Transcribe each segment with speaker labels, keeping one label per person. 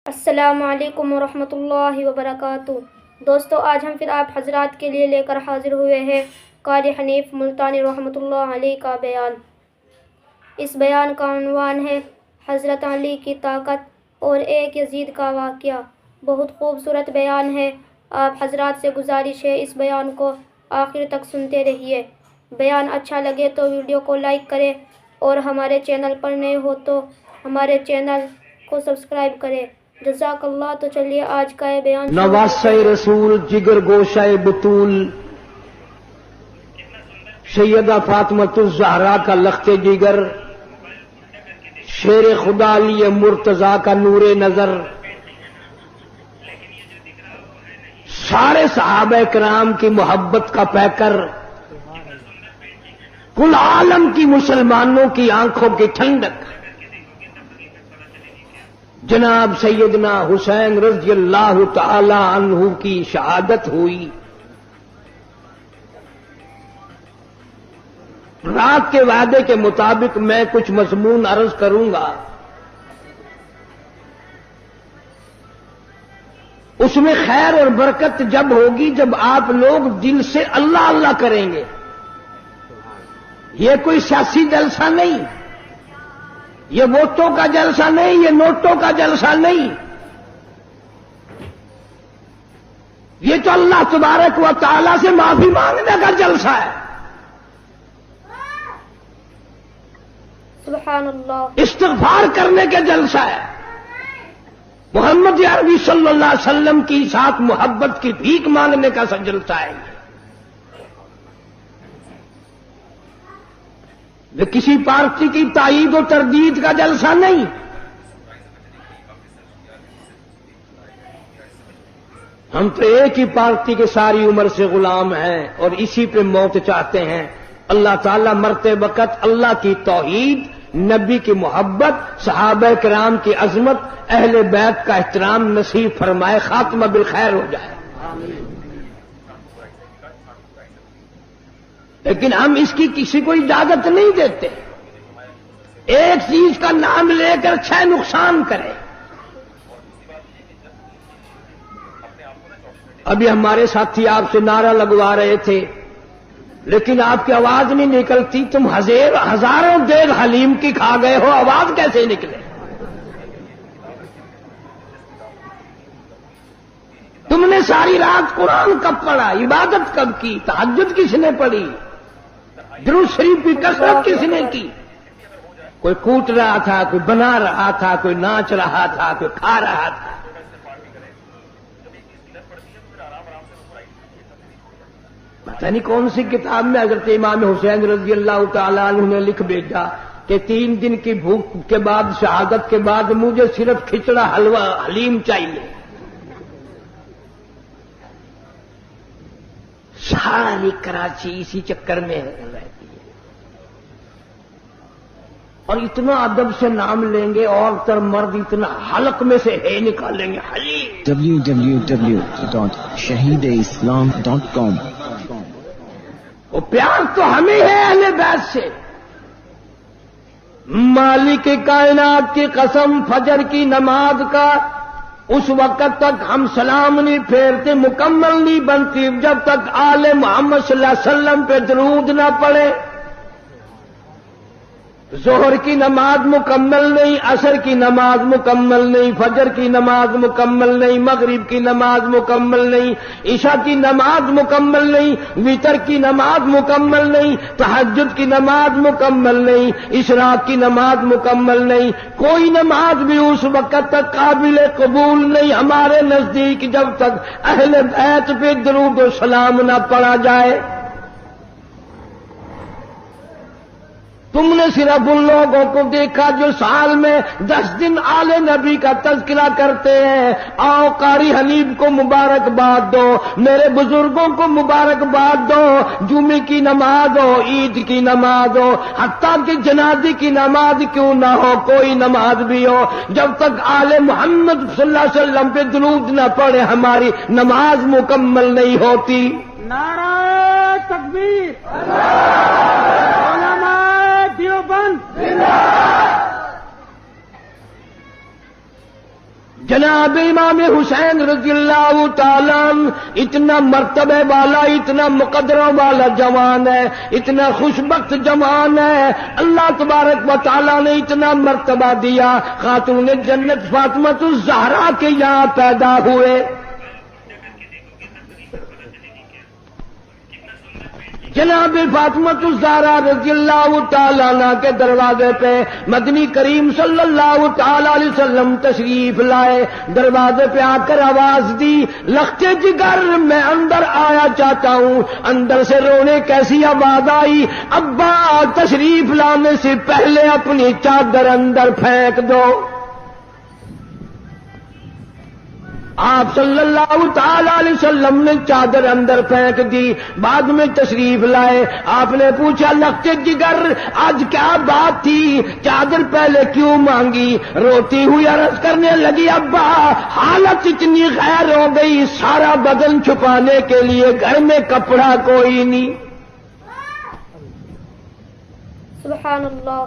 Speaker 1: السلام علیکم ورحمۃ اللہ وبرکاتہ۔ دوستو، آج ہم پھر آپ حضرات کے لیے لے کر حاضر ہوئے ہیں قاری حنیف ملتانی رحمۃ اللہ علیہ کا بیان۔ اس بیان کا عنوان ہے حضرت علی کی طاقت اور ایک یزید کا واقعہ۔ بہت خوبصورت بیان ہے۔ آپ حضرات سے گزارش ہے اس بیان کو آخر تک سنتے رہیے۔ بیان اچھا لگے تو ویڈیو کو لائک کریں اور ہمارے چینل پر نئے ہو تو ہمارے چینل کو سبسکرائب کریں۔ جزاک اللہ۔ تو چلیے آج کا یہ بیان
Speaker 2: نواسہ رسول جگر گوشہ بطول سیدہ فاطمۃ الزہرا کا لخت جگر، شیر خدا علی مرتضیٰ کا نور نظر، سارے صحابہ کرام کی محبت کا پیکر، کل عالم کی مسلمانوں کی آنکھوں کی ٹھنڈک، جناب سیدنا حسین رضی اللہ تعالی عنہ کی شہادت ہوئی۔ رات کے وعدے کے مطابق میں کچھ مضمون عرض کروں گا، اس میں خیر اور برکت جب ہوگی جب آپ لوگ دل سے اللہ اللہ کریں گے۔ یہ کوئی سیاسی جلسہ نہیں، یہ ووٹوں کا جلسہ نہیں، یہ نوٹوں کا جلسہ نہیں، یہ تو اللہ تبارک و تعالی سے معافی مانگنے کا جلسہ ہے،
Speaker 1: سبحان اللہ،
Speaker 2: استغفار کرنے کا جلسہ ہے، محمد عربی صلی اللہ علیہ وسلم کی ساتھ محبت کی بھیک مانگنے کا جلسہ ہے۔ یہ کسی پارٹی کی تائید و تردید کا جلسہ نہیں، ہم تو ایک ہی پارٹی کے ساری عمر سے غلام ہیں اور اسی پہ موت چاہتے ہیں۔ اللہ تعالیٰ مرتے وقت اللہ کی توحید، نبی کی محبت، صحابہ کرام کی عظمت، اہل بیت کا احترام نصیب فرمائے، خاتمہ بالخیر ہو جائے۔ لیکن ہم اس کی کسی کو اجازت نہیں دیتے، ایک چیز کا نام لے کر 6 نقصان کرے۔ ابھی ہمارے ساتھی آپ سے نعرہ لگوا رہے تھے لیکن آپ کی آواز نہیں نکلتی، تم ہزاروں دیگ حلیم کی کھا گئے ہو، آواز کیسے نکلے؟ تم نے ساری رات قرآن کب پڑھا، عبادت کب کی، تہجد کس نے پڑھی، درود شریف کی کثرت کس نے کی؟ کوئی کوٹ رہا تھا، کوئی بنا رہا تھا، کوئی ناچ رہا تھا، کوئی کھا رہا تھا۔ پتہ نہیں کون سی کتاب میں حضرت امام حسین رضی اللہ تعالیٰ عنہ نے لکھ بھیجا کہ 3 دن کی بھوک کے بعد، شہادت کے بعد مجھے صرف کھچڑا حلوہ حلیم چاہیے۔ ساری کراچی اسی چکر میں رہتی ہے، اور اتنا ادب سے نام لیں گے، عورت اور مرد اتنا حلق میں سے ہے نکالیں گے حلیم۔
Speaker 3: www.shahideislam.com
Speaker 2: وہ پیار تو ہمیں ہے اہل بیت سے۔ مالک کائنات کی قسم، فجر کی نماز کا اس وقت تک ہم سلام نہیں پھیرتے، مکمل نہیں بنتی جب تک آل محمد صلی اللہ علیہ وسلم پہ درود نہ پڑے۔ ظہر کی نماز مکمل نہیں، عصر کی نماز مکمل نہیں، فجر کی نماز مکمل نہیں، مغرب کی نماز مکمل نہیں، عشاء کی نماز مکمل نہیں، وتر کی نماز مکمل نہیں، تہجد کی نماز مکمل نہیں، اشراق کی نماز مکمل نہیں، کوئی نماز بھی اس وقت تک قابل قبول نہیں ہمارے نزدیک جب تک اہل بیت پہ درود و سلام نہ پڑھا جائے۔ تم نے صرف ان لوگوں کو دیکھا جو سال میں 10 دن آل نبی کا تذکرہ کرتے ہیں۔ آؤ قاری حنیف کو مبارکباد دو، میرے بزرگوں کو مبارکباد دو، جمعے کی نماز ہو، عید کی نماز ہو، حتیٰ کہ جنازے کی نماز کیوں نہ ہو، کوئی نماز بھی ہو، جب تک آل محمد صلی اللہ علیہ وسلم پہ درود نہ پڑے ہماری نماز مکمل نہیں ہوتی۔
Speaker 4: نعرہ تکبیر، علماء دیوبند،
Speaker 2: جناب امام حسین رضی اللہ تعالیٰ عنہ اتنا مرتبے والا، اتنا مقدروں والا جوان ہے، اتنا خوشبخت جوان ہے، اللہ تبارک و تعالیٰ نے اتنا مرتبہ دیا، خاتون جنت فاطمہ الزہرا کے یہاں پیدا ہوئے۔ جناب فاطمہ الزہرا رضی اللہ تعالیٰ عنہ کے دروازے پہ مدنی کریم صلی اللہ تعالیٰ علیہ وسلم تشریف لائے، دروازے پہ آ کر آواز دی، لختے جگر میں اندر آیا چاہتا ہوں۔ اندر سے رونے کیسی آواز آئی، ابا تشریف لانے سے پہلے اپنی چادر اندر پھینک دو۔ آپ صلی اللہ تعالی علیہ وسلم نے چادر اندر پھینک دی، بعد میں تشریف لائے۔ آپ نے پوچھا لختے جگر آج کیا بات تھی، چادر پہلے کیوں مانگی؟ روتی ہوئی عرض کرنے لگی، ابا حالت اتنی غیر ہو گئی، سارا بدن چھپانے کے لیے گھر میں کپڑا کوئی نہیں۔
Speaker 1: سبحان اللہ۔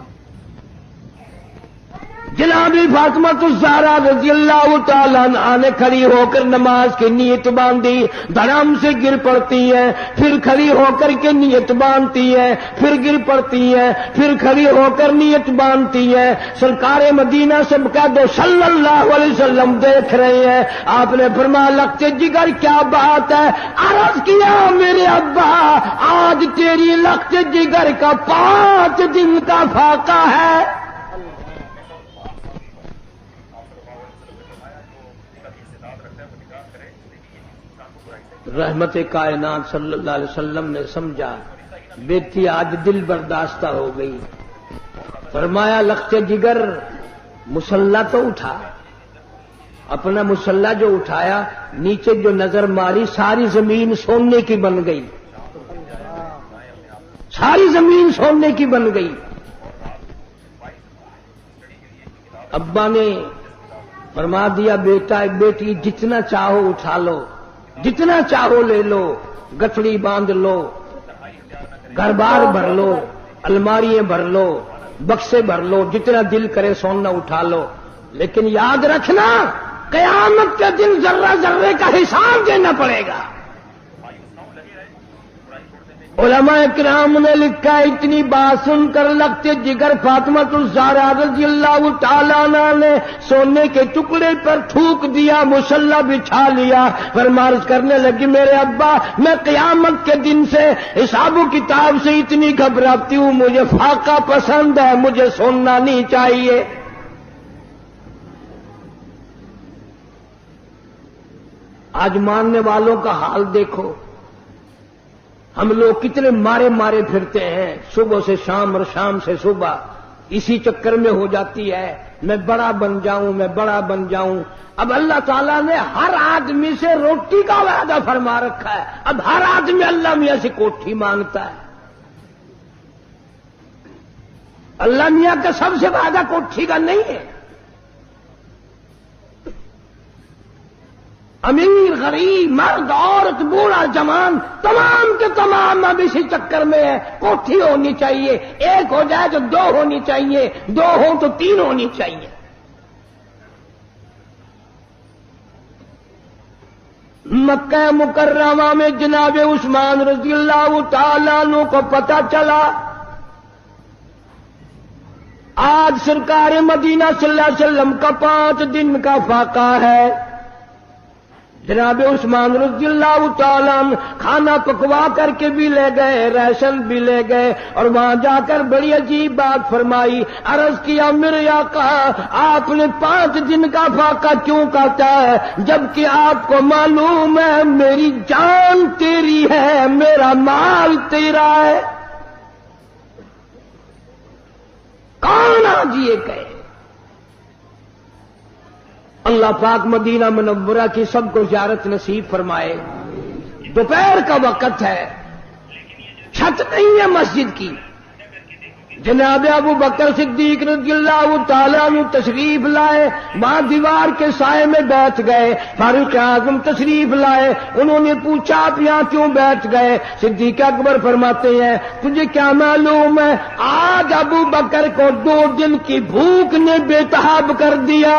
Speaker 2: جناب فاطمہ الزہرا رضی اللہ تعالیٰ عنہ نے کھڑی ہو کر نماز کی نیت باندھی، دھڑام سے گر پڑتی ہے، پھر کھڑی ہو کر کے نیت باندھتی ہے، پھر گر پڑتی ہے، پھر کھڑی ہو کر نیت باندھتی ہے۔ سرکار مدینہ سے کہہ دو صلی اللہ علیہ وسلم دیکھ رہے ہیں۔ آپ نے فرمایا لختے جگر کیا بات ہے؟ عرض کیا میرے ابا آج تیری لختے جگر کا 5 دن کا فاقہ ہے۔ رحمت کائنات صلی اللہ علیہ وسلم نے سمجھا بیٹی آج دل برداشتہ ہو گئی، فرمایا لختے جگر مسلح تو اٹھا۔ اپنا مسلح جو اٹھایا، نیچے جو نظر ماری ساری زمین سونے کی بن گئی، ساری زمین سونے کی بن گئی۔ ابا نے فرما دیا بیٹا بیٹی جتنا چاہو اٹھا لو، جتنا چاہو لے لو، گٹھڑی باندھ لو، گھر بار بھر لو، الماریاں بھر لو، بکسے بھر لو، جتنا دل کرے سونا اٹھا لو، لیکن یاد رکھنا قیامت کے دن ذرہ ذرے کا حساب دینا پڑے گا۔ علماء کرام نے لکھا اتنی بات سن کر لختے جگر فاطمہ الزہرا رضی اللہ تعالیٰ عنہ نے سونے کے ٹکڑے پر تھوک دیا، مسلح بچھا لیا، فرمارش کرنے لگی میرے ابا میں قیامت کے دن سے حساب و کتاب سے اتنی گھبراتی ہوں، مجھے فاقہ پسند ہے، مجھے سونا نہیں چاہیے۔ آج ماننے والوں کا حال دیکھو، ہم لوگ کتنے مارے مارے پھرتے ہیں، صبح سے شام اور شام سے صبح، اسی چکر میں ہو جاتی ہے میں بڑا بن جاؤں، میں بڑا بن جاؤں۔ اب اللہ تعالیٰ نے ہر آدمی سے روٹی کا وعدہ فرما رکھا ہے، اب ہر آدمی اللہ میاں سے کوٹھی مانگتا ہے۔ اللہ میاں کا سب سے وعدہ کوٹھی کا نہیں ہے۔ امیر غریب مرد عورت بوڑھا جوان تمام کے تمام اب اسی چکر میں ہے، کوٹھی ہونی چاہیے، ایک ہو جائے تو 2 ہونی چاہیے، 2 ہو تو 3 ہونی چاہیے۔ مکہ مکرمہ میں جناب عثمان رضی اللہ تعالیٰ عنہ کو پتہ چلا آج سرکار مدینہ صلی اللہ علیہ وسلم کا 5 دن کا فاقہ ہے۔ جناب عثمان رضی اللہ تعالیٰ عنہ کھانا پکوا کر کے بھی لے گئے، ریشن بھی لے گئے، اور وہاں جا کر بڑی عجیب بات فرمائی، عرض کیا میرے آقا آپ نے 5 دن کا فاقہ کیوں کہتا ہے، جبکہ آپ کو معلوم ہے میری جان تیری ہے، میرا مال تیرا ہے۔ کون آج یہ کہے؟ اللہ پاک مدینہ منورہ کی سب کو زیارت نصیب فرمائے۔ دوپہر کا وقت ہے، چھت نہیں ہے مسجد کی۔ جناب ابو بکر صدیق رضی اللہ تعالیٰ عنہ تشریف لائے، وہاں دیوار کے سائے میں بیٹھ گئے۔ فاروق اعظم تشریف لائے، انہوں نے پوچھا آپ یہاں کیوں بیٹھ گئے؟ صدیق اکبر فرماتے ہیں تجھے کیا معلوم ہے آج ابو بکر کو 2 دن کی بھوک نے بے تاب کر دیا۔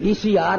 Speaker 2: VCR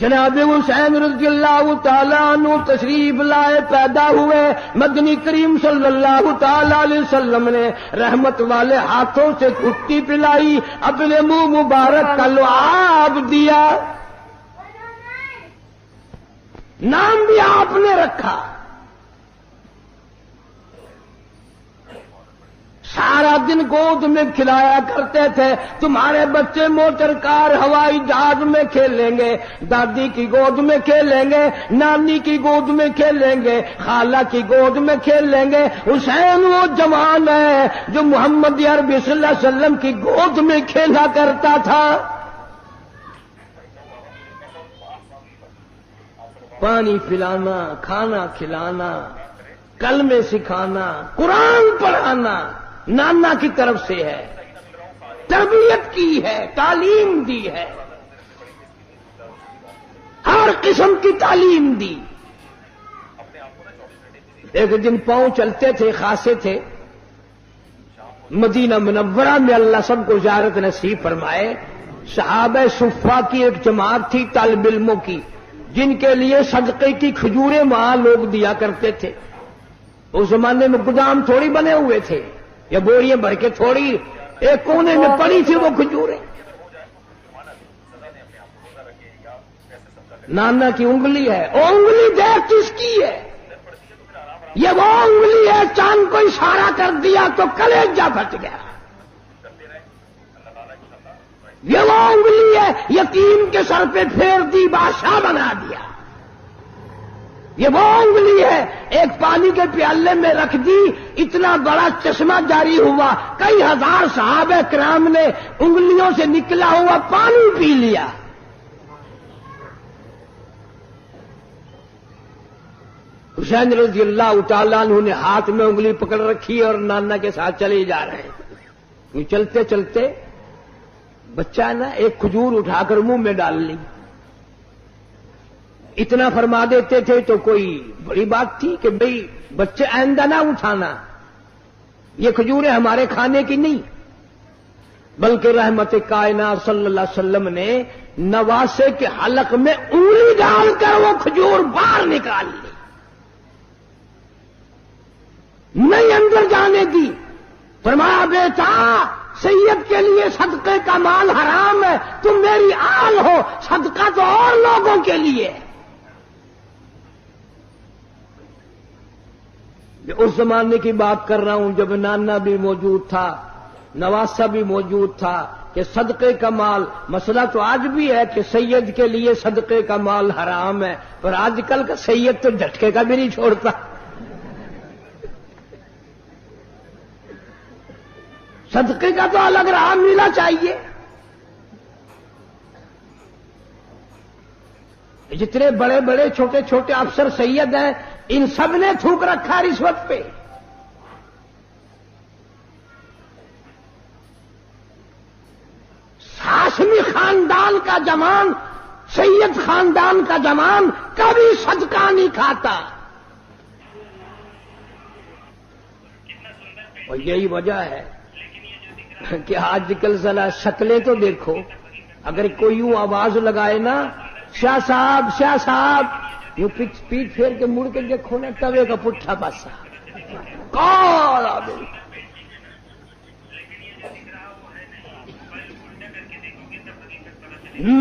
Speaker 2: جناب حسین رضی اللہ تعالیٰ عنہ تشریف لائے، پیدا ہوئے، مدنی کریم صلی اللہ تعالیٰ علیہ وسلم نے رحمت والے ہاتھوں سے کھٹی پلائی، اپنے منہ مبارک کا لعاب دیا، نام بھی آپ نے رکھا، سارا دن گود میں کھلایا کرتے تھے۔ تمہارے بچے موٹر کار ہوائی جہاز میں کھیلیں گے، دادی کی گود میں کھیلیں گے، نانی کی گود میں کھیلیں گے، خالہ کی گود میں کھیلیں گے۔ حسین وہ جوان ہے جو محمد عربی صلی اللہ علیہ وسلم کی گود میں کھیلا کرتا تھا۔ پانی پلانا، کھانا کھلانا، کلمے سکھانا، قرآن پڑھانا نانا کی طرف سے ہے، تربیت کی ہے، تعلیم دی ہے، ہر قسم کی تعلیم دی۔ ایک دن پاؤں چلتے تھے، خاصے تھے، مدینہ منورہ میں اللہ سب کو زیارت نصیب فرمائے۔ صحابہ صفا کی ایک جماعت تھی طالب علموں کی، جن کے لیے صدقے کی کھجوریں وہاں لوگ دیا کرتے تھے۔ اس زمانے میں گودام تھوڑی بنے ہوئے تھے، یا بوریاں بھر کے تھوڑی، ایک کونے میں پڑی تھی وہ کھجوریں۔ نانا کی انگلی ہے، وہ انگلی دیکھ کس کی ہے؟ یہ وہ انگلی ہے، چاند کو اشارہ کر دیا تو کلیجہ پھٹ گیا۔ یہ وہ انگلی ہے، یتیم کے سر پہ پھیر دی، بادشاہ بنا دیا۔ یہ وہ انگلی ہے، ایک پانی کے پیالے میں رکھ دی، اتنا بڑا چشمہ جاری ہوا، کئی ہزار صحابہ کرام نے انگلیوں سے نکلا ہوا پانی پی لیا۔ حسین رضی اللہ تعالیٰ عنہ نے ہاتھ میں انگلی پکڑ رکھی اور نانا کے ساتھ چلے جا رہے ہیں۔ چلتے چلتے بچہ نا ایک کھجور اٹھا کر منہ میں ڈال لی۔ اتنا فرما دیتے تھے تو کوئی بڑی بات تھی کہ بھئی بچے آئندہ نہ اٹھانا، یہ کھجوریں ہمارے کھانے کی نہیں، بلکہ رحمت کائنات صلی اللہ علیہ وسلم نے نواسے کے حلق میں انگلی ڈال کر وہ کھجور باہر نکال لی، نہیں اندر جانے دی۔ فرمایا بیٹا، سید کے لیے صدقے کا مال حرام ہے، تم میری آل ہو، صدقہ تو اور لوگوں کے لیے۔ اس زمانے کی بات کر رہا ہوں جب نانا بھی موجود تھا، نواسا بھی موجود تھا، کہ صدقے کا مال، مسئلہ تو آج بھی ہے کہ سید کے لیے صدقے کا مال حرام ہے، پر آج کل کا سید تو جھٹکے کا بھی نہیں چھوڑتا۔ صدقے کا تو الگ راہ ملنا چاہیے۔ جتنے بڑے بڑے چھوٹے چھوٹے افسر سید ہیں، ان سب نے تھوک رکھا رشوت پہ۔ ہاشمی خاندان کا جوان، سید خاندان کا جوان کبھی صدقہ نہیں کھاتا، اور یہی وجہ ہے کہ آج کل ذرا شکلیں تو دیکھو، اگر کوئی یوں آواز لگائے نا، شاہ صاحب شاہ صاحب، یوں پیٹ پھیر کے مڑ کے دیکھو نا، توے کا پٹھا پاسا کون آدمی۔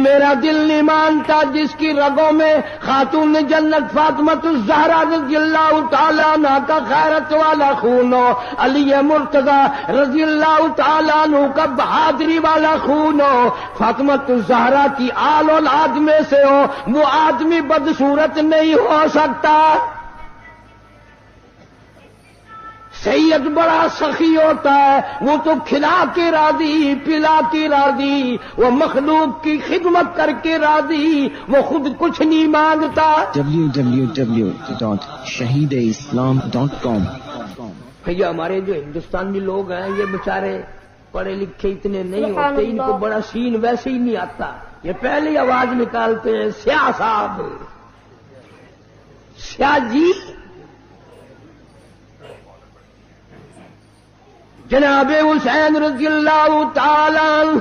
Speaker 2: میرا دل نہیں مانتا جس کی رگوں میں خاتون جنت فاطمہ الزہرا رضی اللہ تعالیٰ عنہ کا غیرت والا خون ہو، علی مرتضی رضی اللہ تعالیٰ عنہ کا بہادری والا خون ہو، فاطمہ الزہرا کی آل اولاد میں سے ہو، وہ آدمی بدصورت نہیں ہو سکتا۔ سید بڑا سخی ہوتا ہے، وہ تو کھلا کے راضی، پلا کے راضی، وہ مخلوق کی خدمت کر کے راضی، وہ خود کچھ نہیں مانگتا۔
Speaker 3: www.shahideislam.com
Speaker 2: یہ ہمارے جو ہندوستانی لوگ ہیں، یہ بیچارے پڑھے لکھے اتنے نہیں ہوتے، ان کو بڑا سین ویسے ہی نہیں آتا، یہ پہلی آواز نکالتے ہیں، سیاہ صاحب، سیاہ جی۔ جناب حسین رضی اللہ تعالی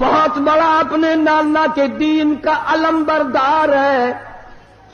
Speaker 2: بہت بڑا اپنے نانا کے دین کا علم بردار ہے.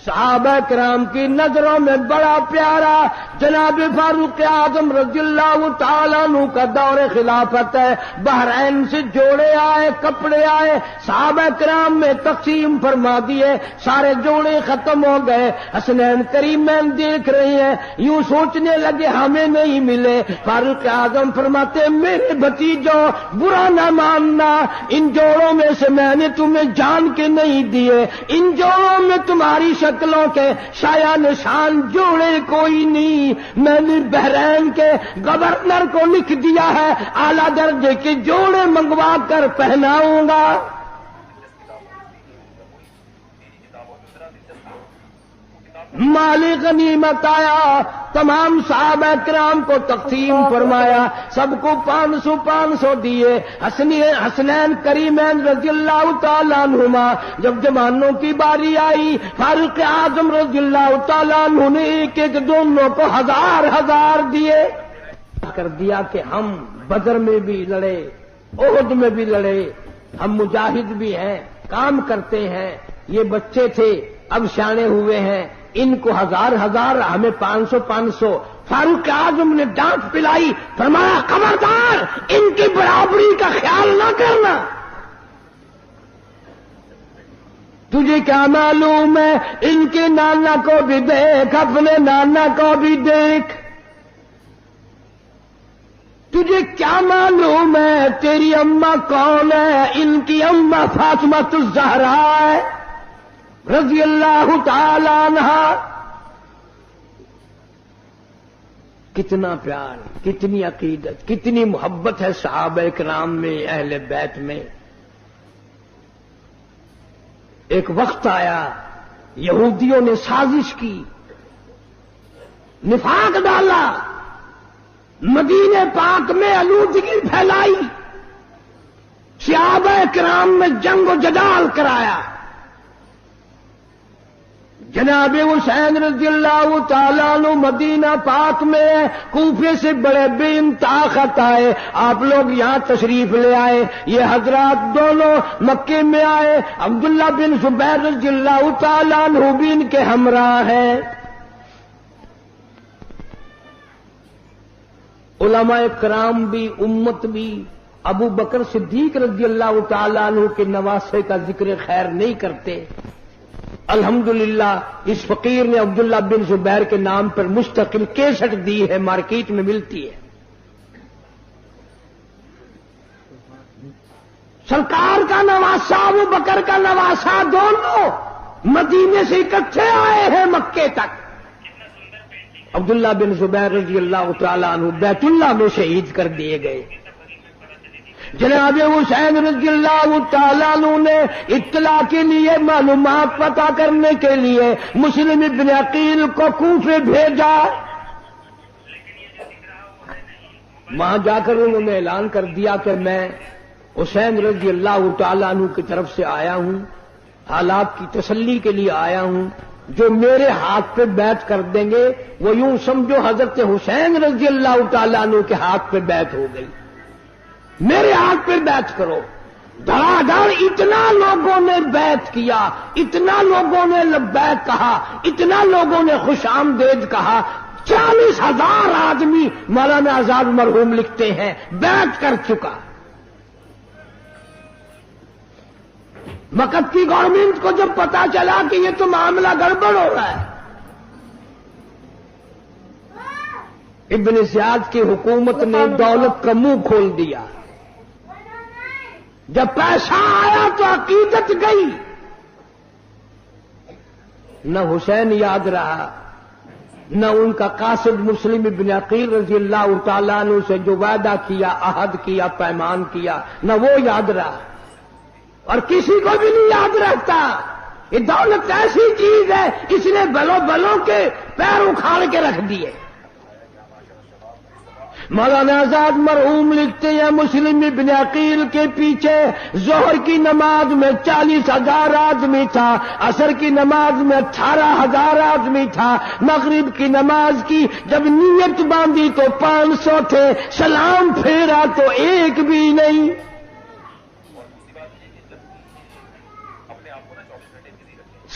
Speaker 2: صحابہ کرام کی نظروں میں بڑا پیارا جناب فاروق اعظم رضی اللہ تعالیٰ عنہ کا دور خلافت ہے. بحرین سے جوڑے آئے، کپڑے آئے، صحابہ کرام میں تقسیم فرما دیے، سارے جوڑے ختم ہو گئے. حسنین کریمین دیکھ رہے ہیں، یوں سوچنے لگے ہمیں نہیں ملے. فاروق اعظم فرماتے میرے بھتیجو برا نہ ماننا، ان جوڑوں میں سے میں نے تمہیں جان کے نہیں دیے، ان جوڑوں میں تمہاری شکلوں کے شایا نشان جوڑے کوئی نہیں. میں نے بحرین کے گورنر کو لکھ دیا ہے اعلیٰ درجے کے جوڑے منگوا کر پہناؤں گا. مال غنیمت آیا، تمام صحابہ کرام کو تقسیم فرمایا، سب کو 500 دیے. حسنین کریمین رضی اللہ تعالیٰ عنہما جب جوانوں کی باری آئی، فاروق اعظم رضی اللہ تعالیٰ عنہ نے ایک ایک دونوں کو 1000 دیے. کر دیا کہ ہم بدر میں بھی لڑے، احد میں بھی لڑے، ہم مجاہد بھی ہیں، کام کرتے ہیں. یہ بچے تھے، اب سیانے ہوئے ہیں، ان کو 1000 ہمیں 500. فاروق اعظم نے ڈانٹ پلائی، فرمایا خبردار ان کی برابری کا خیال نہ کرنا. تجھے کیا معلوم ہے، ان کے نانا کو بھی دیکھ، اپنے نانا کو بھی دیکھ. تجھے کیا معلوم ہے تیری اماں کون ہے؟ ان کی اماں فاطمہ الزہرا ہے رضی اللہ تعالی عنہا. کتنا پیار، کتنی عقیدت، کتنی محبت ہے صحابہ کرام میں، اہل بیت میں. ایک وقت آیا یہودیوں نے سازش کی، نفاق ڈالا، مدینے پاک میں آلودگی پھیلائی، صحابہ کرام میں جنگ و جدال کرایا. جناب حسین رضی اللہ تعالیٰ عنہ مدینہ پاک میں کوفے سے بڑے بے انتہا خط آئے، آپ لوگ یہاں تشریف لے آئے. یہ حضرات دونوں مکے میں آئے، عبداللہ بن زبیر رضی اللہ تعالیٰ عنہ بھی ان کے ہمراہ ہیں. علماء کرام بھی، امت بھی ابو بکر صدیق رضی اللہ تعالیٰ عنہ کے نواسے کا ذکر خیر نہیں کرتے. الحمدللہ اس فقیر نے عبداللہ بن زبیر کے نام پر مستقل کیسٹ دی ہے، مارکیٹ میں ملتی ہے. سرکار کا نواسا، ابو بکر کا نواسا، دونوں مدینے سے اکٹھے آئے ہیں مکے تک. عبداللہ بن زبیر رضی اللہ تعالیٰ عنہ بیت اللہ میں شہید کر دیے گئے. جناب حسین رضی اللہ تعالیٰ عنہ نے اطلاع کے لیے، معلومات پتہ کرنے کے لیے مسلم ابن عقیل کو کوفے بھیجا. وہاں جا کر انہوں نے اعلان کر دیا کہ میں حسین رضی اللہ تعالیٰ عنہ کی طرف سے آیا ہوں، حالات کی تسلی کے لیے آیا ہوں. جو میرے ہاتھ پہ بیعت کر دیں گے وہ یوں سمجھو حضرت حسین رضی اللہ تعالیٰ عنہ کے ہاتھ پہ بیعت ہو گئی. میرے ہاتھ پہ بیعت کرو. دھڑا دھڑ اتنا لوگوں نے بیعت کیا، اتنا لوگوں نے لبیک کہا، اتنا لوگوں نے خوش آمدید کہا. 40,000 آدمی مولانا آزاد مرحوم لکھتے ہیں بیعت کر چکا. وقت کی گورنمنٹ کو جب پتا چلا کہ یہ تو معاملہ گڑبڑ ہو رہا ہے، ابن زیاد کی حکومت نے دولت کا منہ کھول دیا. جب پیسہ آیا تو عقیدت گئی. نہ حسین یاد رہا، نہ ان کا قاصد مسلم ابن عقیل رضی اللہ تعالیٰ عنہ سے جو وعدہ کیا، عہد کیا، پیمان کیا، نہ وہ یاد رہا، اور کسی کو بھی نہیں یاد رہتا. یہ دولت ایسی چیز ہے، اس نے بلوں کے پیر اکھاڑ کے رکھ دیے. مولانا آزاد مرحوم لکھتے ہیں مسلم ابن عقیل کے پیچھے ظہر کی نماز میں 40,000 آدمی تھا، عصر کی نماز میں 18,000 آدمی تھا، مغرب کی نماز کی جب نیت باندھی تو 500 تھے، سلام پھیرا تو ایک بھی نہیں.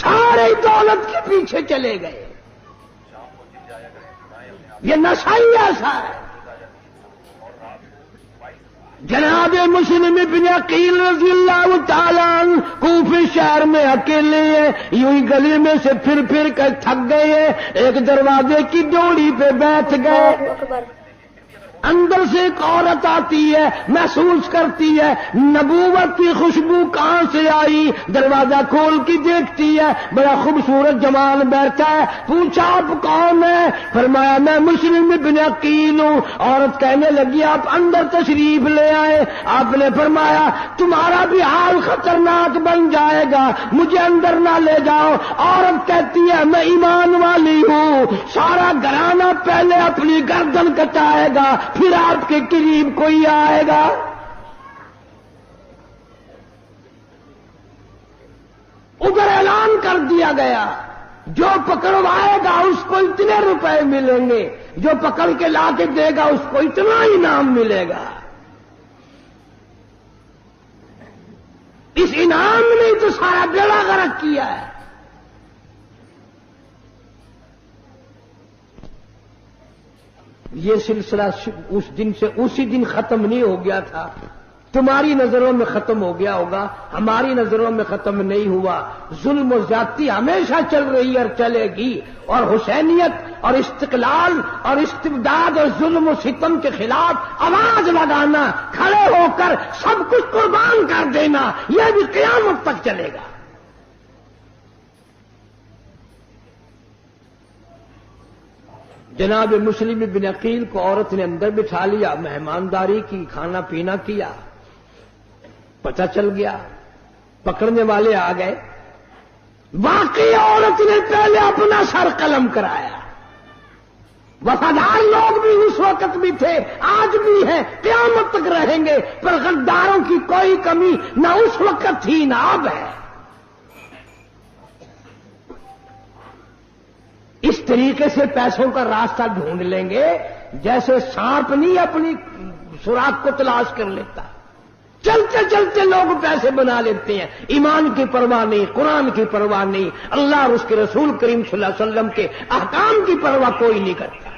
Speaker 2: سارے دولت کے پیچھے چلے گئے. یہ نشہ ہی ایسا ہے. جناب مسلم بن عقیل رضی اللہ تعالیٰ عنہ کوفہ شہر میں اکیلے ہیں. یوں ہی گلی میں سے پھر کر تھک گئے ہیں. ایک دروازے کی ڈوری پہ بیٹھ گئے.
Speaker 1: اللہ اکبر.
Speaker 2: اندر سے ایک عورت آتی ہے, محسوس کرتی ہے نبوت کی خوشبو کہاں سے آئی. دروازہ کھول کے دیکھتی ہے, بڑا خوبصورت جوان بیٹھا ہے. پوچھا آپ کون ہے؟ فرمایا میں مسلم بن عقیل ہوں. عورت کہنے لگی آپ اندر تشریف لے آئے. آپ نے فرمایا تمہارا بھی حال خطرناک بن جائے گا, مجھے اندر نہ لے جاؤ. عورت کہتی ہے میں ایمان والی ہوں, سارا گھرانہ پہلے اپنی گردن کٹائے گا پھر آپ کے قریب کوئی آئے گا. ادھر اعلان کر دیا گیا جو پکڑوائے گا اس کو اتنے روپے ملیں گے, جو پکڑ کے لا کے دے گا اس کو اتنا انعام ملے گا. اس انعام نے تو سارا بیڑا غرق کیا ہے. یہ سلسلہ اس دن سے اسی دن ختم نہیں ہو گیا تھا. تمہاری نظروں میں ختم ہو گیا ہوگا, ہماری نظروں میں ختم نہیں ہوا. ظلم و زیادتی ہمیشہ چل رہی اور چلے گی, اور حسینیت اور استقلال اور استبداد اور ظلم و ستم کے خلاف آواز لگانا, کھڑے ہو کر سب کچھ قربان کر دینا, یہ بھی قیامت تک چلے گا. جناب مسلم بن عقیل کو عورت نے اندر بٹھا لیا, مہمانداری کی, کھانا پینا کیا. پتہ چل گیا, پکڑنے والے آ گئے. واقعی عورت نے پہلے اپنا سر قلم کرایا. وفادار لوگ بھی اس وقت بھی تھے, آج بھی ہیں, قیامت تک رہیں گے, پر غداروں کی کوئی کمی نہ اس وقت تھی نہ اب ہے. اس طریقے سے پیسوں کا راستہ ڈھونڈ لیں گے جیسے سانپ نہیں اپنی سوراخ کو تلاش کر لیتا. چلتے چلتے لوگ پیسے بنا لیتے ہیں. ایمان کی پرواہ نہیں, قرآن کی پرواہ نہیں, اللہ اور اس کے رسول کریم صلی اللہ علیہ وسلم کے احکام کی پرواہ کوئی نہیں کرتا.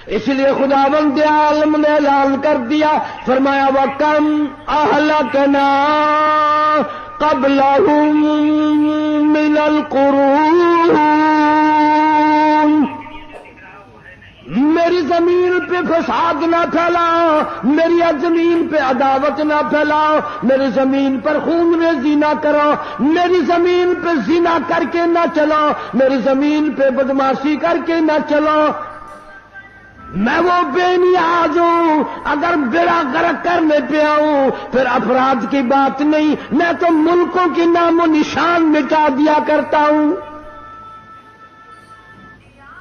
Speaker 2: اس لیے خداوند عالم نے اعلان کر دیا, فرمایا وَكَمْ أَهْلَكْنَا قَبْلَهُم مِّنَ الْقُرُونِ. میری زمین پہ فساد نہ پھیلاؤ, میری زمین پہ عداوت نہ پھیلاؤ, میری زمین پر خون ریزی نہ کرو, میری زمین پہ زنا کر کے نہ چلو, میری زمین پہ بدماشی کر کے نہ چلو. میں وہ بے نیاز ہوں, اگر بیڑا غرق کرنے پہ آؤں پھر افراد کی بات نہیں, میں تو ملکوں کے نام و نشان مٹا دیا کرتا ہوں.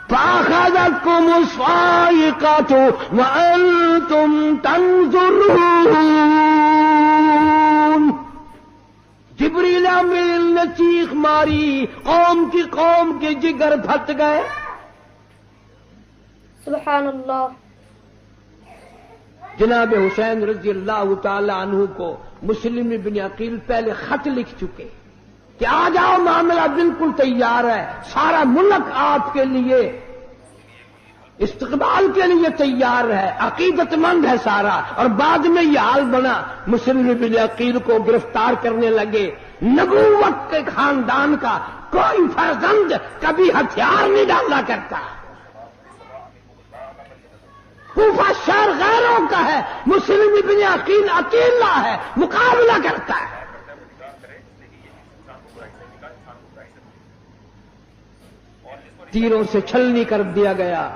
Speaker 2: فَأَخَذَتْكُمُ الصَّاعِقَةُ وَأَنْتُمْ تَنظُرُونَ. جبریل امین نے چیخ ماری, قوم کے جگر پھٹ گئے.
Speaker 1: سبحان اللہ.
Speaker 2: جناب حسین رضی اللہ تعالی عنہ کو مسلم بن عقیل پہلے خط لکھ چکے کہ آ جاؤ, معاملہ بالکل تیار ہے, سارا ملک آپ کے لیے استقبال کے لیے تیار ہے, عقیدت مند ہے سارا. اور بعد میں یہ حال بنا, مسلم بن عقیل کو گرفتار کرنے لگے. نبوت کے خاندان کا کوئی فرزند کبھی ہتھیار نہیں ڈالا کرتا. کوفہ شہر غیروں کا ہے, مسلم بن عقیل اکیلا ہے, مقابلہ کرتا ہے. تیروں سے چھلنی کر دیا گیا,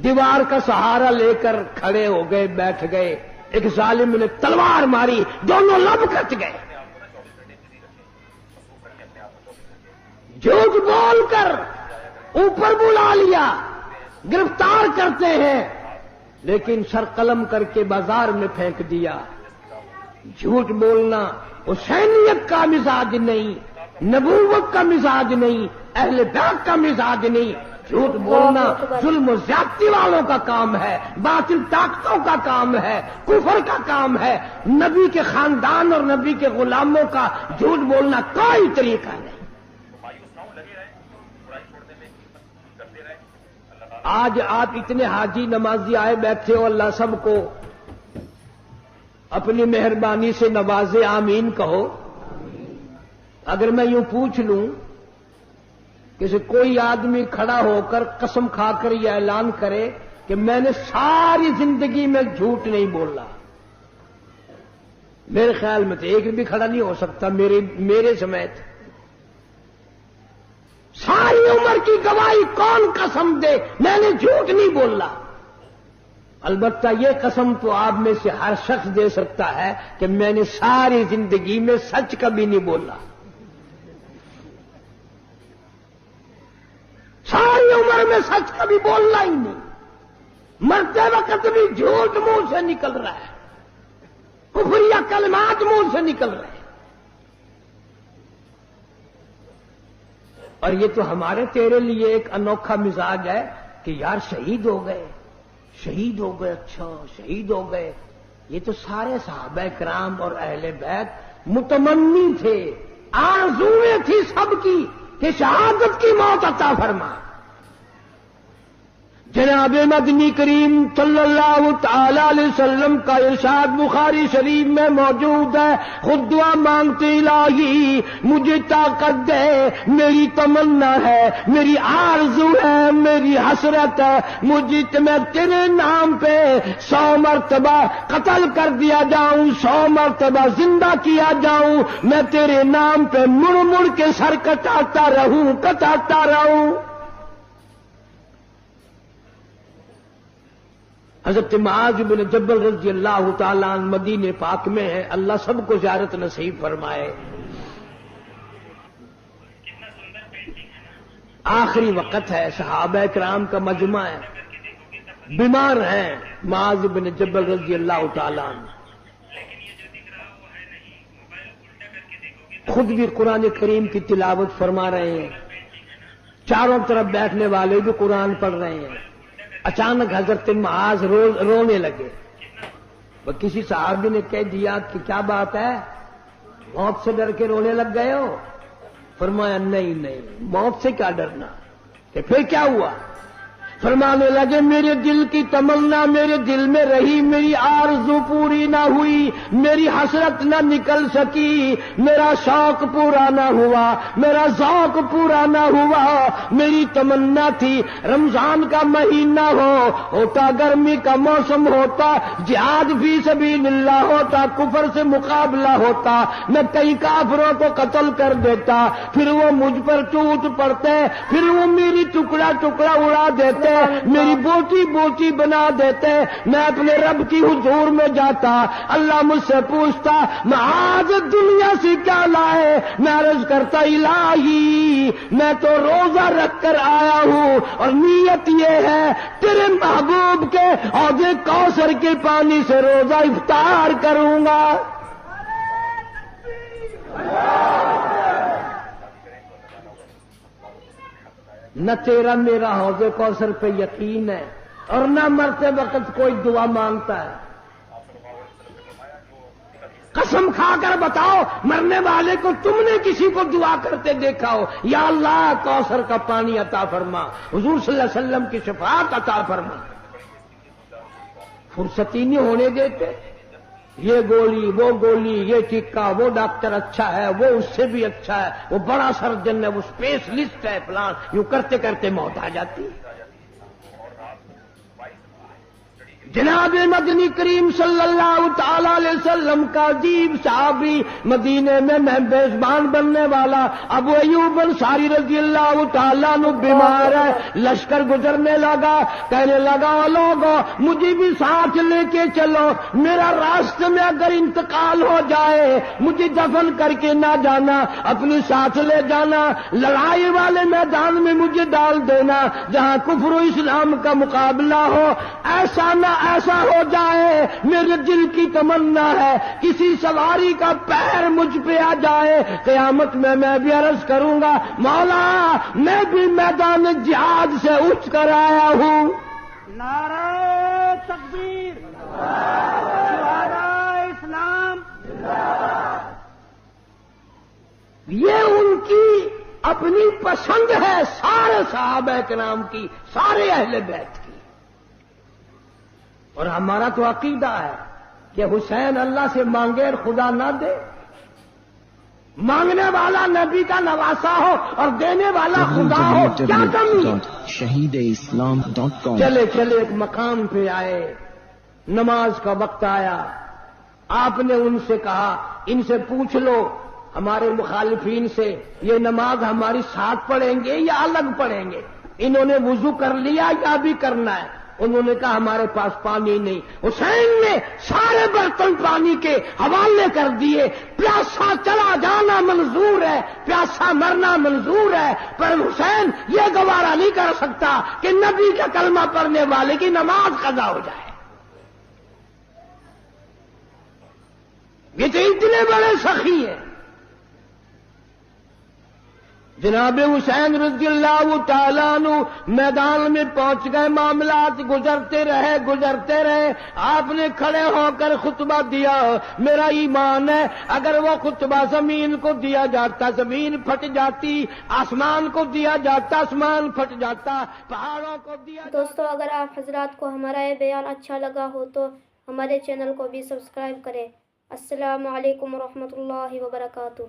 Speaker 2: دیوار کا سہارا لے کر کھڑے ہو گئے, بیٹھ گئے. ایک ظالم نے تلوار ماری, دونوں لب کٹ گئے. جھوٹ بول کر اوپر بلا لیا, گرفتار کرتے ہیں, لیکن سر قلم کر کے بازار میں پھینک دیا. جھوٹ بولنا حسینیت کا مزاج نہیں, نبوت کا مزاج نہیں, اہل بیت کا مزاج نہیں. جھوٹ بولنا ظلم و زیادتی والوں کا کام ہے, باطل طاقتوں کا کام ہے, کفر کا کام ہے. نبی کے خاندان اور نبی کے غلاموں کا جھوٹ بولنا کوئی طریقہ نہیں. آج آپ اتنے حاجی نمازی آئے بیٹھے ہو، اللہ سب کو اپنی مہربانی سے نوازے، آمین کہو۔ اگر میں یوں پوچھ لوں کہ کوئی آدمی کھڑا ہو کر قسم کھا کر یہ اعلان کرے کہ میں نے ساری زندگی میں جھوٹ نہیں بولا، میرے خیال میں تو ایک بھی کھڑا نہیں ہو سکتا میرے سمیت۔ ساری عمر کی گواہی کون قسم دے میں نے جھوٹ نہیں بولا؟ البتہ یہ قسم تو آپ میں سے ہر شخص دے سکتا ہے کہ میں نے ساری زندگی میں سچ کبھی نہیں بولا، ساری عمر میں سچ کبھی بولنا ہی نہیں، مرتے وقت بھی جھوٹ منہ سے نکل رہا ہے، کفریہ کلمات منہ سے نکل رہے ہیں۔ اور یہ تو ہمارے تیرے لیے ایک انوکھا مزاج ہے کہ یار شہید ہو گئے، شہید ہو گئے، اچھا شہید ہو گئے۔ یہ تو سارے صحابہ کرام اور اہل بیت متمنی تھے، آرزویں تھی سب کی کہ شہادت کی موت عطا فرما۔ جناب مدنی کریم صلی اللہ تعالی علیہ وسلم کا ارشاد بخاری شریف میں موجود ہے، خود دعا مانگتے الہی مجھے طاقت دے، میری تمنا ہے، میری آرزو ہے، میری حسرت ہے، مجھے میں تیرے نام پہ 100 مرتبہ قتل کر دیا جاؤں، 100 مرتبہ زندہ کیا جاؤں، میں تیرے نام پہ مڑ مڑ کے سر کٹاتا رہوں۔ حضرت معاذ بن جبل رضی اللہ تعالیٰ عنہ مدینے پاک میں ہے، اللہ سب کو زیارت نصیب فرمائے۔ آخری وقت ہے، صحابہ کرام کا مجمع ہے، بیمار ہیں معاذ بن جبل رضی اللہ تعالیٰ عنہ، خود بھی قرآن کریم کی تلاوت فرما رہے ہیں، چاروں طرف بیٹھنے والے بھی قرآن پڑھ رہے ہیں۔ اچانک حضرت معاذ رونے لگے، وہ کسی صحابی نے کہہ دیا کہ کیا بات ہے، موت سے ڈر کے رونے لگ گئے ہو؟ فرمایا نہیں، موت سے کیا ڈرنا۔ کہ پھر کیا ہوا؟ فرمانے لگے میرے دل کی تمنا میرے دل میں رہی، میری آرزو پوری نہ ہوئی، میری حسرت نہ نکل سکی، میرا شوق پورا نہ ہوا، میرا ذوق پورا نہ ہوا۔ میری تمنا تھی رمضان کا مہینہ ہوتا، گرمی کا موسم ہوتا، جہاد فی سبیل اللہ ہوتا، کفر سے مقابلہ ہوتا، میں کئی کافروں کو قتل کر دیتا، پھر وہ مجھ پر ٹوٹ پڑتے، پھر وہ میری ٹکڑا ٹکڑا اڑا دیتے، میری بوٹی بوٹی بنا دیتے، میں اپنے رب کی حضور میں جاتا، اللہ مجھ سے پوچھتا معاذ دنیا سے کیا لائے؟ میں عرض کرتا الہی میں تو روزہ رکھ کر آیا ہوں، اور نیت یہ ہے تیرے محبوب کے حوض کوثر کے پانی سے روزہ افطار کروں گا۔ نہ تیرا میرا حوض کوثر پہ یقین ہے، اور نہ مرتے وقت کوئی دعا مانگتا ہے۔ قسم کھا کر بتاؤ مرنے والے کو تم نے کسی کو دعا کرتے دیکھا ہو یا اللہ کوثر کا پانی عطا فرما، حضور صلی اللہ علیہ وسلم کی شفاعت عطا فرما؟ فرصت ہی نہیں ہونے دیتے، یہ گولی وہ گولی، یہ ٹکا وہ ڈاکٹر اچھا ہے، وہ اس سے بھی اچھا ہے، وہ بڑا سرجن ہے، وہ اسپیشلسٹ ہے فلان، یوں کرتے کرتے موت آ جاتی ہے۔ جناب مدنی کریم صلی اللہ تعالی علیہ وسلم کا عجیب صحابی، مدینے میں میزبان بننے والا ابو ایوب انصاری رضی اللہ تعالیٰ عنہ بیمار ہے، لشکر گزرنے لگا، کہنے لگا لوگوں مجھے بھی ساتھ لے کے چلو، میرا راستے میں اگر انتقال ہو جائے مجھے دفن کر کے نہ جانا، اپنی ساتھ لے جانا، لڑائی والے میدان میں مجھے ڈال دینا جہاں کفر و اسلام کا مقابلہ ہو، ایسا ہو جائے میرے دل کی تمنا ہے کسی سواری کا پیر مجھ پہ آ جائے، قیامت میں بھی عرض کروں گا مولا میں بھی میدان جہاد سے اٹھ کر آیا ہوں۔
Speaker 4: نعرہ تکبیر، شہدائے اسلام۔
Speaker 2: یہ ان کی اپنی پسند ہے سارے صحابہ کرام کی، سارے اہل بیت کی. اور ہمارا تو عقیدہ ہے کہ حسین اللہ سے مانگے اور خدا نہ دے. مانگنے والا نبی کا نواسا ہو اور دینے والا خدا ہو، کیا کمی ہے؟
Speaker 3: www.shahideislam.com
Speaker 2: چلے چلے ایک مقام پہ آئے، نماز کا وقت آیا. آپ نے ان سے کہا، ان سے پوچھ لو ہمارے مخالفین سے، یہ نماز ہماری ساتھ پڑھیں گے یا الگ پڑھیں گے؟ انہوں نے وضو کر لیا یا ابھی کرنا ہے؟ انہوں نے کہا ہمارے پاس پانی نہیں. حسین نے سارے برتن پانی کے حوالے کر دیے. پیاسا چلا جانا منظور ہے، پیاسا مرنا منظور ہے، پر حسین یہ گوارا نہیں کر سکتا کہ نبی کا کلمہ پڑھنے والے کی نماز قضا ہو جائے. یہ تو اتنے بڑے سخی ہیں. جناب حسین رضی اللہ تعالیٰ عنہ میدان میں پہنچ گئے. معاملات گزرتے رہے. آپ نے کھڑے ہو کر خطبہ دیا. میرا ایمان ہے اگر وہ خطبہ زمین کو دیا جاتا زمین پھٹ جاتی، آسمان کو دیا جاتا آسمان پھٹ جاتا، پہاڑوں کو دیا جاتا.
Speaker 1: دوستو اگر آپ حضرات کو ہمارا یہ بیان اچھا لگا ہو تو ہمارے چینل کو بھی سبسکرائب کریں. السلام علیکم ورحمۃ اللہ وبرکاتہ.